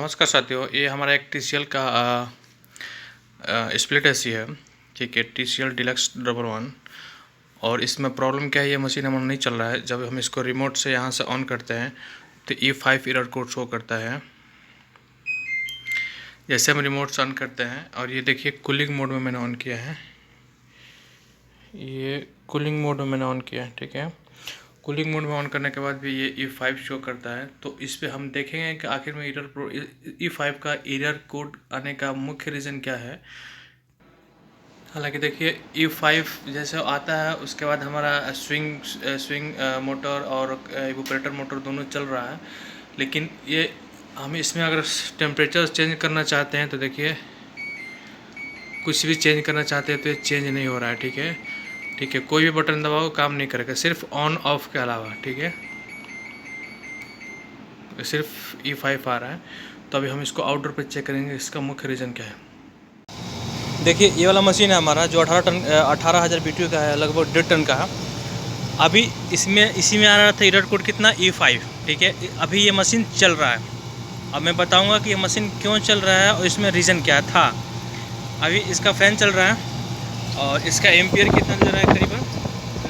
नमस्कार साथियों, ये हमारा एक TCL का स्प्लिट एसी है। ठीक है, TCL डिलक्स 111। और इसमें प्रॉब्लम क्या है, ये मशीन हमारा नहीं चल रहा है। जब हम इसको रिमोट से यहाँ से ऑन करते हैं तो E5 एरर कोड शो करता है। जैसे हम रिमोट से ऑन करते हैं और ये देखिए कूलिंग मोड में मैंने ऑन किया है, ये कूलिंग मोड में मैंने ऑन किया है। ठीक है, कूलिंग मोड में ऑन करने के बाद भी ये E5 शो करता है। तो इस पे हम देखेंगे कि आखिर में E5 का एरर कोड आने का मुख्य रीज़न क्या है। हालांकि देखिए E5 जैसे आता है उसके बाद हमारा स्विंग मोटर और इवेपोरेटर मोटर दोनों चल रहा है, लेकिन ये हम इसमें अगर टेम्परेचर चेंज करना चाहते हैं तो देखिए कुछ भी चेंज करना चाहते हैं तो ये चेंज नहीं हो रहा है। ठीक है, कोई भी बटन दबाओ काम नहीं करेगा, सिर्फ ऑन ऑफ के अलावा। ठीक है, सिर्फ E5 आ रहा है। तो अभी हम इसको आउटडोर पे चेक करेंगे इसका मुख्य रीज़न क्या है। देखिए ये वाला मशीन है हमारा जो 18,000 BTU का है, लगभग 1.5 टन का है। अभी इसी में आ रहा था एरर कोड कितना, E5। ठीक है, अभी ये मशीन चल रहा है। अब मैं बताऊंगा कि ये मशीन क्यों चल रहा है और इसमें रीज़न क्या था। अभी इसका फ़ैन चल रहा है और इसका एम्पियर कितना दे रहा है, करीबन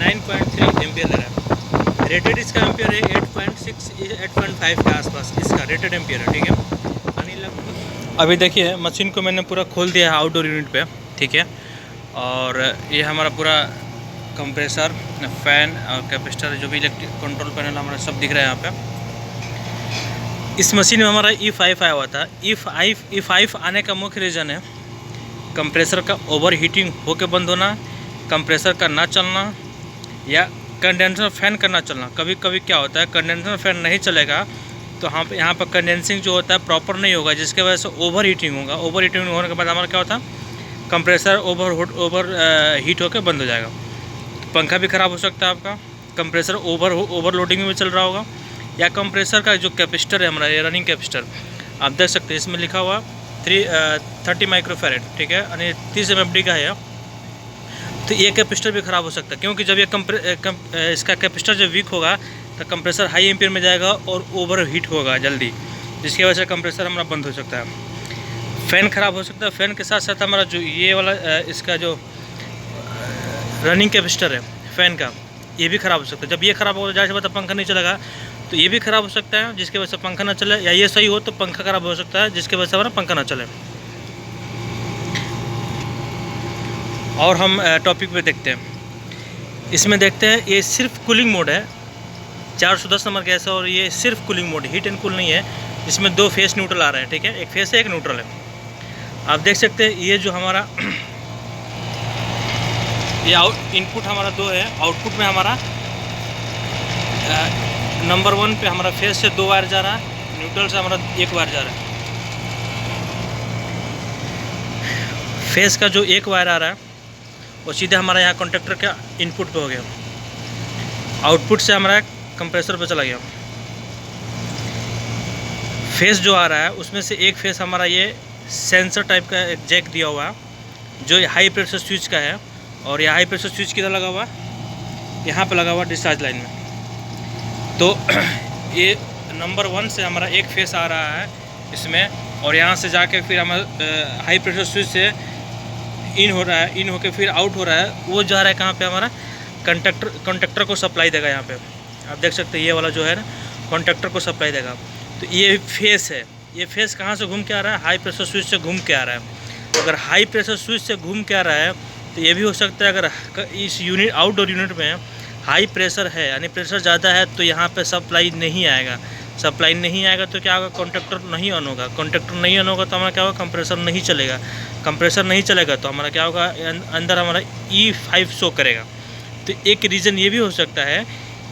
9.3 एम्पियर दे रहा है। रेटेड इसका एम्पियर है 8.6 8.5 के आसपास इसका रेटेड एम्पियर है। ठीक है, अभी देखिए मशीन को मैंने पूरा खोल दिया है आउटडोर यूनिट पे। ठीक है, और ये हमारा पूरा कंप्रेसर, फ़ैन और कैपेसिटर, जो भी इलेक्ट्रिक कंट्रोल पैनल हमारा सब दिख रहा है यहाँ पे। इस मशीन में हमारा E5 आया हुआ था। E5 आने का मुख्य रीज़न है कंप्रेसर का ओवर हीटिंग होकर बंद होना, कंप्रेसर का ना चलना, या कंडेंसर फ़ैन का ना चलना। कभी कभी क्या होता है, कंडेंसर फ़ैन नहीं चलेगा तो यहाँ पर कंडेंसिंग जो होता है प्रॉपर नहीं होगा, जिसके वजह से ओवर हीटिंग होगा। ओवर हीटिंग होने के बाद हमारा क्या होता है, कंप्रेसर ओवर हीट होकर बंद हो जाएगा। पंखा भी ख़राब हो सकता है आपका, कंप्रेसर ओवरलोडिंग में भी चल रहा होगा, या कंप्रेसर का जो कैपेसिटर है हमारा, ये रनिंग कैपेसिटर आप देख सकते हैं, इसमें लिखा हुआ 30 माइक्रोफैरेड। ठीक है, यानी 30 MFD का है। तो ये कैपेसिटर भी ख़राब हो सकता है, क्योंकि जब ये इसका कैपेसिटर जब वीक होगा तो कंप्रेसर हाई एम्पियर में जाएगा और ओवर हीट होगा जल्दी, जिसकी वजह से कंप्रेसर हमारा बंद हो सकता है। फ़ैन ख़राब हो सकता है। फ़ैन के साथ साथ हमारा जो ये वाला इसका जो रनिंग कैपेसिटर है फ़ैन का, ये भी ख़राब हो सकता है। जब ये ख़राब हो जाए तो पंखा नहीं चलेगा, तो ये भी ख़राब हो सकता है, जिसकी वजह से पंखा ना चले, या ये सही हो तो पंखा ख़राब हो सकता है, जिसकी वजह से हमारा पंखा ना चले। और हम टॉपिक पे देखते हैं। इसमें देखते हैं ये सिर्फ कूलिंग मोड है, 410 नंबर गैस है, और ये सिर्फ cooling mode, heat and cool नहीं है। इसमें 2 फेस न्यूट्रल आ रहे हैं। ठीक है, एक फेस है एक न्यूट्रल है। आप देख सकते हैं ये जो हमारा ये इनपुट हमारा 2 है, आउटपुट में हमारा नंबर 1 पे हमारा फेस से 2 वायर जा रहा है, न्यूट्रल से हमारा 1 वायर जा रहा है। फेस का जो 1 वायर आ रहा है वो सीधे हमारा यहाँ कॉन्टेक्टर का इनपुट पे हो गया, आउटपुट से हमारा कंप्रेसर पे चला गया। फेस जो आ रहा है उसमें से एक फेस हमारा ये सेंसर टाइप का एक जैक दिया हुआ है, जो हाई प्रेशर स्विच का है, और यह हाई प्रेशर स्विच किधर लगा हुआ है, यहाँ पे लगा हुआ डिस्चार्ज लाइन में। तो ये नंबर 1 से हमारा एक फेस आ रहा है इसमें, और यहाँ से जाके फिर हमारा हाई प्रेशर स्विच से इन हो रहा है, इन होके फिर आउट हो रहा है। वो जा रहा है कहाँ पे, हमारा कंडक्टर को सप्लाई देगा। यहाँ पे आप देख सकते हैं ये वाला जो है ना कंडक्टर को सप्लाई देगा। तो ये फेस है, ये फेस कहाँ से घूम के आ रहा है, हाई प्रेशर स्विच से घूम के आ रहा है। अगर हाई प्रेशर स्विच से घूम के आ रहा है तो ये भी हो सकता है, अगर इस यूनिट आउटडोर यूनिट में हाई प्रेशर है, यानी प्रेशर ज़्यादा है, तो यहाँ पे सप्लाई नहीं आएगा। सप्लाई नहीं आएगा तो क्या होगा, कॉन्ट्रैक्टर नहीं ऑन होगा। कॉन्ट्रैक्टर नहीं ऑन होगा तो हमारा क्या होगा, कंप्रेसर नहीं चलेगा। कंप्रेसर नहीं चलेगा तो हमारा क्या होगा, अंदर हमारा E5 शो करेगा। तो एक रीज़न ये भी हो सकता है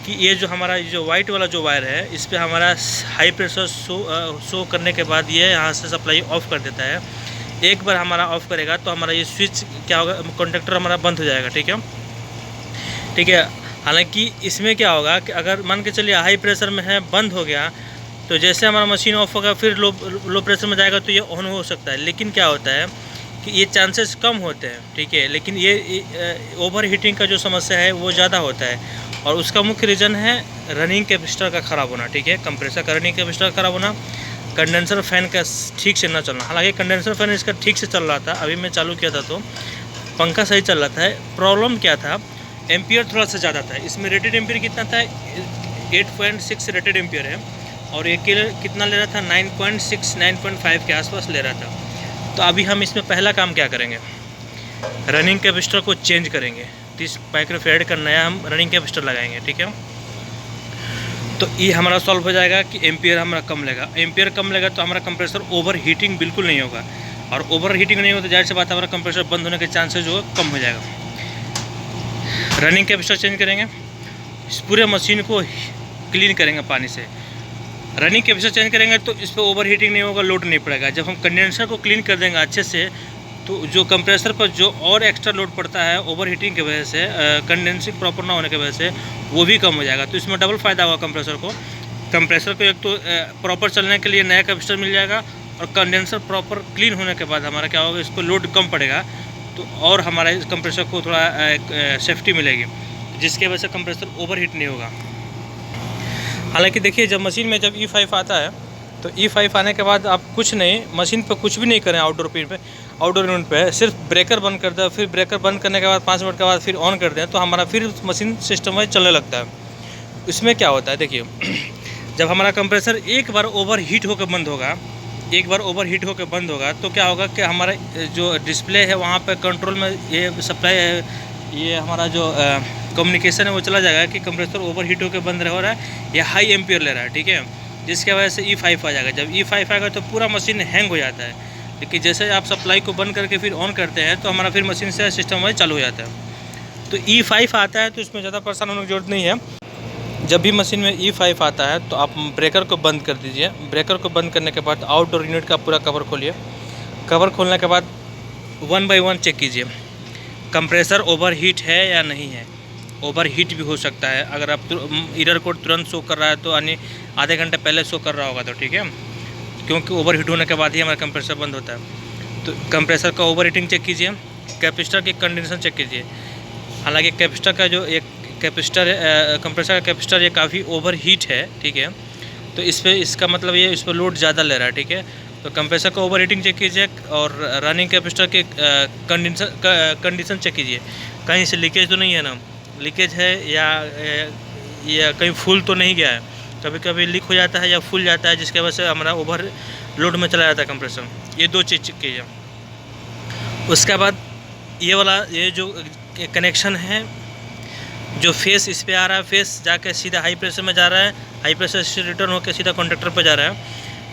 कि ये जो हमारा जो वाइट वाला जो वायर है, इस पर हमारा हाई प्रेशर शो करने के बाद ये यहाँ से सप्लाई ऑफ कर देता है। एक बार हमारा ऑफ करेगा तो हमारा ये स्विच क्या होगा, कॉन्ट्रैक्टर हमारा बंद हो जाएगा। ठीक है। हालांकि इसमें क्या होगा कि अगर मान के चलिए हाई प्रेशर में है, बंद हो गया, तो जैसे हमारा मशीन ऑफ होगा फिर लो प्रेशर में जाएगा तो ये ऑन हो सकता है। लेकिन क्या होता है कि ये चांसेस कम होते हैं। ठीक है, लेकिन ये ओवर हीटिंग का जो समस्या है वो ज़्यादा होता है, और उसका मुख्य रीज़न है रनिंग कैपेसिटर का ख़राब होना। ठीक है, कंप्रेसर का रनिंग कैपेसिटर का ख़राब होना। कंडेंसर फ़ैन का ठीक से ना चलना। हालांकि कंडेंसर फ़ैन इसका ठीक से चल रहा था, अभी मैं चालू किया था तो पंखा सही चल रहा था। प्रॉब्लम क्या था, एम्पियर थोड़ा सा ज़्यादा था। इसमें रेटेड एम्पियर कितना था, 8.6 रेटेड एम्पियर है, और ये कितना ले रहा था, 9.6 9.5 के आसपास ले रहा था। तो अभी हम इसमें पहला काम क्या करेंगे, रनिंग कैपेसिटर को चेंज करेंगे। 30 माइक्रोफैराड का नया हम रनिंग कैपेसिटर लगाएंगे, ठीक है। तो ये हमारा सॉल्व हो जाएगा कि एम्पियर हमारा कम लेगा। एम्पियर कम लेगा तो हमारा कंप्रेसर ओवर हीटिंग बिल्कुल नहीं होगा, और ओवर हीटिंग नहीं होता तो जाहिर सी बात हमारा कंप्रेसर बंद होने के चांसेस जो है कम हो जाएगा। रनिंग कैपेसिटर चेंज करेंगे, इस पूरे मशीन को क्लीन करेंगे पानी से। रनिंग कैपेसिटर चेंज करेंगे तो इस पर ओवर हीटिंग नहीं होगा, लोड नहीं पड़ेगा। जब हम कंडेंसर को क्लीन कर देंगे अच्छे से, तो जो कंप्रेसर पर जो और एक्स्ट्रा लोड पड़ता है ओवर हीटिंग की वजह से, कंडेंसिंग प्रॉपर ना होने की वजह से, वो भी कम हो जाएगा। तो इसमें डबल फ़ायदा होगा कंप्रेसर को। एक तो प्रॉपर चलने के लिए नया कैपेसिटर मिल जाएगा, और कंडेंसर प्रॉपर क्लीन होने के बाद हमारा क्या होगा, इस पर लोड कम पड़ेगा, तो और हमारा इस कंप्रेसर को थोड़ा सेफ्टी मिलेगी, जिसकी वजह से कंप्रेसर ओवर हीट नहीं होगा। हालांकि देखिए, जब मशीन में जब E5 आता है, तो E5 आने के बाद आप कुछ नहीं, मशीन पे कुछ भी नहीं करें, आउटडोर यूनिट पे सिर्फ ब्रेकर बंद कर दें। फिर ब्रेकर बंद करने के बाद 5 मिनट के बाद फिर ऑन कर दें, तो हमारा फिर मशीन सिस्टम वाइज चलने लगता है। इसमें क्या होता है, देखिए, जब हमारा कंप्रेसर एक बार ओवर हीट होकर बंद होगा, तो क्या होगा कि हमारा जो डिस्प्ले है वहाँ पे कंट्रोल में ये सप्लाई है, ये हमारा जो कम्युनिकेशन है वो चला जाएगा कि कंप्रेसर ओवर हीट होकर बंद हो रहा है या हाई एम्पियर ले रहा है, ठीक है। जिसकी वजह से E5 आ जाएगा। जब E5 आएगा तो पूरा मशीन हैंग हो जाता है, लेकिन जैसे आप सप्लाई को बंद करके फिर ऑन करते हैं तो हमारा फिर मशीन से सिस्टम वाइज चालू हो जाता है। तो E5 आता है तो इसमें ज़्यादा परेशान होने की जरूरत नहीं है। जब भी मशीन में E5 आता है तो आप ब्रेकर को बंद कर दीजिए। ब्रेकर को बंद करने के बाद आउटडोर यूनिट का पूरा कवर खोलिए। कवर खोलने के बाद 1 बाय 1 चेक कीजिए कंप्रेसर ओवर हीट है या नहीं है। ओवर हीट भी हो सकता है, अगर आप एरर कोड तुरंत शो कर रहा है तो यानी आधे घंटे पहले शो कर रहा होगा तो ठीक है, क्योंकि ओवर हीट होने के बाद ही हमारा कंप्रेसर बंद होता है। तो कंप्रेसर का ओवर हीटिंग चेक कीजिए, कैपेसिटर की कंडीशन चेक कीजिए। हालांकि कैपेसिटर का जो एक कैपेसिटर कंप्रेसर का कैपेसिटर ये काफ़ी ओवर हीट है, ठीक है। तो इसका मतलब ये इस पर लोड ज़्यादा ले रहा है, ठीक है। तो कंप्रेसर का ओवर हीटिंग चेक कीजिए, और रनिंग कैपेसिटर के कंडीशन चेक कीजिए, कहीं से लीकेज तो नहीं है ना, लीकेज है या कहीं फुल तो नहीं गया है। कभी कभी लीक हो जाता है या फुल जाता है, जिसकी वजह से हमारा ओवर लोड में चला जाता है कंप्रेसर। ये 2 चीज़ चेक कीजिए। उसके बाद ये जो कनेक्शन है, जो फेस इस पर आ रहा है, फेस जाके सीधा हाई प्रेशर में जा रहा है, हाई प्रेशर से रिटर्न होकर सीधा कॉन्ट्रैक्टर पर जा रहा है।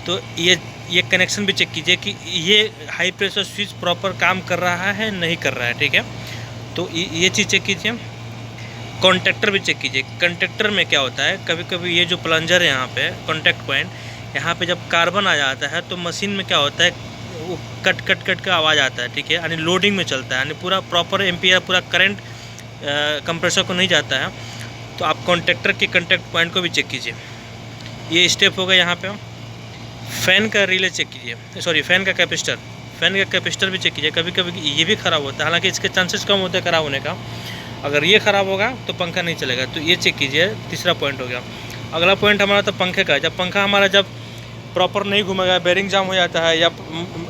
तो ये कनेक्शन भी चेक कीजिए कि ये हाई प्रेशर स्विच प्रॉपर काम कर रहा है नहीं कर रहा है, ठीक है। तो ये चीज़ चेक कीजिए। कॉन्टैक्टर भी चेक कीजिए। कॉन्टैक्टर में क्या होता है, कभी कभी ये जो प्लंजर है यहाँ पे कॉन्टैक्ट पॉइंट, यहाँ पे जब कार्बन आ जाता है तो मशीन में क्या होता है, वो कट का आवाज़ आता है, ठीक है, यानी लोडिंग में चलता है, यानी पूरा प्रॉपर एम्पियर पूरा करंट कंप्रेसर को नहीं जाता है। तो आप कॉन्टैक्टर के कॉन्टैक्ट पॉइंट को भी चेक कीजिए। ये स्टेप होगा। यहाँ पे फ़ैन का रिले चेक कीजिए, सॉरी फ़ैन का कैपेसिटर भी चेक कीजिए। कभी कभी ये भी ख़राब होता है, हालांकि इसके चांसेस कम होते हैं ख़राब होने का। अगर ये ख़राब होगा तो पंखा नहीं चलेगा, तो ये चेक कीजिए। तीसरा पॉइंट हो गया। अगला पॉइंट हमारा तो पंखे का। जब पंखा हमारा जब प्रॉपर नहीं घूमेगा, बेरिंग जाम हो जाता है या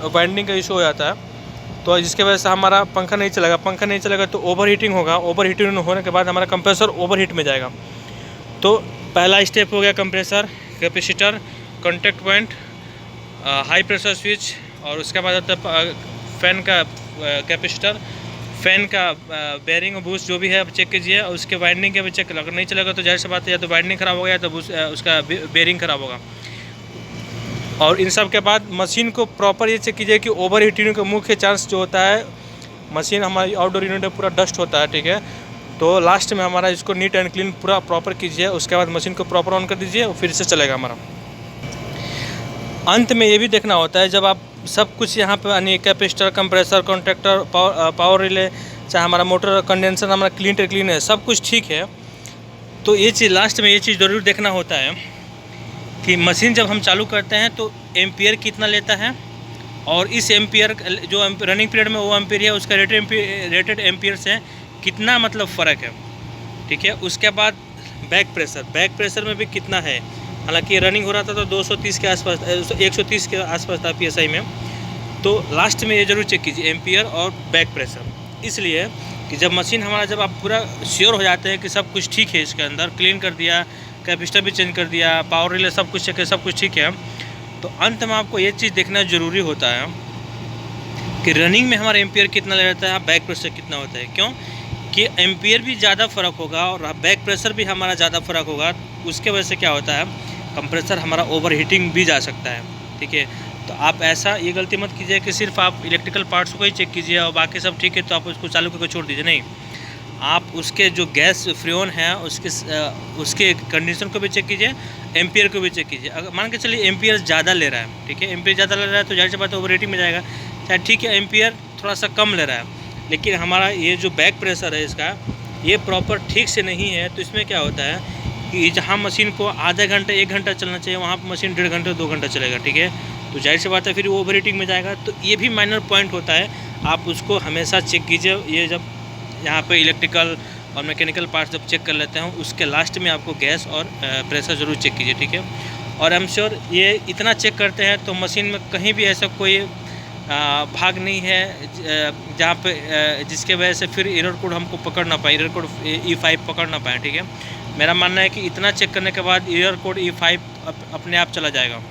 वाइंडिंग का इशू हो जाता है, तो जिसके वजह से हमारा पंखा नहीं चलेगा तो ओवर हीटिंग होगा। ओवर हीटिंग होने के बाद हमारा कंप्रेसर ओवर हीट में जाएगा। तो पहला स्टेप हो गया compressor, capacitor, contact point, high pressure switch, और उसके बाद आता है फ़ैन का कैपेसिटर, फ़ैन का बेरिंग और बूस्ट जो भी है आप चेक कीजिए। और उसके वाइंडिंग का भी चेक, अगर नहीं चलेगा तो जाहिर सी बात है या तो वाइंडिंग ख़राब हो गया तो उसका बेरिंग ख़राब होगा। और इन सब के बाद मशीन को प्रॉपर ये चेक कीजिए कि ओवर हीटिंग का मुख्य चांस जो होता है, मशीन हमारी आउटडोर यूनिट में पूरा डस्ट होता है, ठीक है। तो लास्ट में हमारा इसको नीट एंड क्लीन पूरा प्रॉपर कीजिए। उसके बाद मशीन को प्रॉपर ऑन कर दीजिए और फिर से चलेगा हमारा। अंत में ये भी देखना होता है, जब आप सब कुछ यहाँ पे यानी capacitor, compressor, contactor, power relay, चाहे हमारा मोटर, कंडेंसर हमारा क्लीन है, सब कुछ ठीक है, तो ये चीज़ लास्ट में ये चीज़ ज़रूर देखना होता है कि मशीन जब हम चालू करते हैं तो एम्पियर कितना लेता है, और इस एम्पियर जो रनिंग पीरियड में वो एम्पियर है उसका रेटेड एम्पियर से कितना मतलब फ़र्क है, ठीक है। उसके बाद बैक प्रेशर में भी कितना है, हालांकि रनिंग हो रहा था तो 230 के आसपास 130 के आसपास था PSI में। तो लास्ट में ये ज़रूर चेक कीजिए एम्पियर और बैक प्रेशर, इसलिए कि जब मशीन हमारा, जब आप पूरा श्योर हो जाते हैं कि सब कुछ ठीक है, इसके अंदर क्लीन कर दिया, कैपेसिटर भी चेंज कर दिया, पावर रिले सब कुछ चेक है, सब कुछ ठीक है, तो अंत में आपको ये चीज़ देखना ज़रूरी होता है कि रनिंग में हमारा एम्पियर कितना ले रहता है, बैक प्रेशर कितना होता है। क्यों कि एम्पियर भी ज़्यादा फ़र्क होगा और बैक प्रेशर भी हमारा ज़्यादा फ़र्क होगा, उसके वजह से क्या होता है, कंप्रेसर हमारा ओवर हीटिंग भी जा सकता है। ठीक है, तो आप ऐसा ये गलती मत कीजिए कि सिर्फ आप इलेक्ट्रिकल पार्ट्स को ही चेक कीजिए और बाकी सब ठीक है तो आप उसको चालू करके छोड़ दीजिए। नहीं, आप उसके जो गैस फ्रेन है उसके कंडीशन को भी चेक कीजिए, एम्पियर को भी चेक कीजिए। अगर मान के चलिए एम्पियर ज़्यादा ले रहा है, ठीक है, एम्पियर ज़्यादा ले रहा है तो जाहिर सी बात है ओवर हीटिंग में जाएगा। चाहे ठीक है एम्पियर थोड़ा सा कम ले रहा है, लेकिन हमारा ये जो बैक प्रेशर है इसका ये प्रॉपर ठीक से नहीं है, तो इसमें क्या होता है कि जहाँ मशीन को आधा घंटा 1 घंटा चलना चाहिए वहाँ पर मशीन 1.5 घंटे 2 घंटा चलेगा। ठीक है, तो जाहिर सी बात है फिर वो ओवर हीटिंग में जाएगा। तो ये भी माइनर पॉइंट होता है, आप उसको हमेशा चेक कीजिए। ये जब यहाँ पे इलेक्ट्रिकल और मैकेनिकल पार्ट्स जब चेक कर लेते हैं उसके लास्ट में आपको गैस और प्रेशर ज़रूर चेक कीजिए। ठीक है, और आई एम श्योर ये इतना चेक करते हैं तो मशीन में कहीं भी ऐसा कोई भाग नहीं है जहाँ पे जिसके वजह से फिर एरर कोड हमको पकड़ ना पाए, एरर कोड E5 पकड़ ना पाए। ठीक है, मेरा मानना है कि इतना चेक करने के बाद एरर कोड E5 अपने आप चला जाएगा।